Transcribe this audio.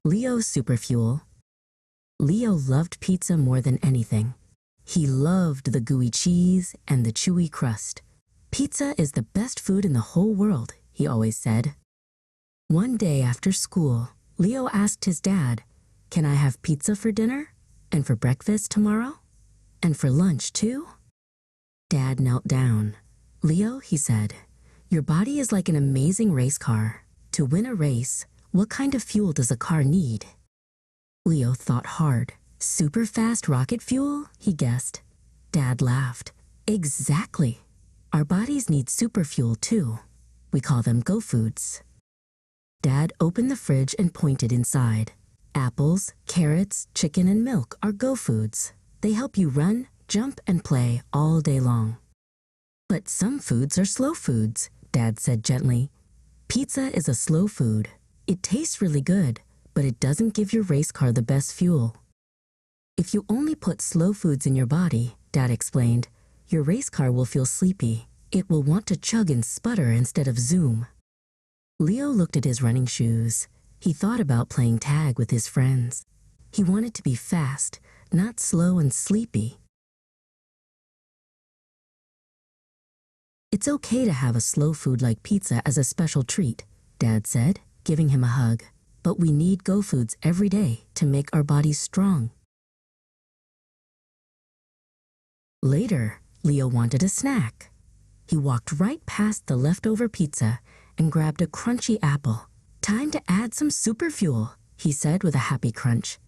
Leo's Superfuel. Leo loved pizza more than anything. He loved the gooey cheese and the chewy crust. Pizza is the best food in the whole world, he always said. One day after school, Leo asked his dad, "Can I have pizza for dinner? And for breakfast tomorrow? And for lunch too?" Dad knelt down. "Leo," he said, "your body is like an amazing race car. To win a race, what kind of fuel does a car need?" Leo thought hard. "Super fast rocket fuel?" he guessed. Dad laughed. "Exactly. Our bodies need super fuel too. We call them Go Foods." Dad opened the fridge and pointed inside. Apples, carrots, chicken, and milk are Go Foods. They help you run, jump, and play all day long. "But some foods are slow foods," Dad said gently. "Pizza is a slow food. It tastes really good, but it doesn't give your race car the best fuel." "If you only put slow foods in your body," Dad explained, "your race car will feel sleepy. It will want to chug and sputter instead of zoom." Leo looked at his running shoes. He thought about playing tag with his friends. He wanted to be fast, not slow and sleepy. "It's okay to have a slow food like pizza as a special treat," Dad said, giving him a hug. "But we need Go Foods every day to make our bodies strong." Later, Leo wanted a snack. He walked right past the leftover pizza and grabbed a crunchy apple. "Time to add some super fuel," he said with a happy crunch.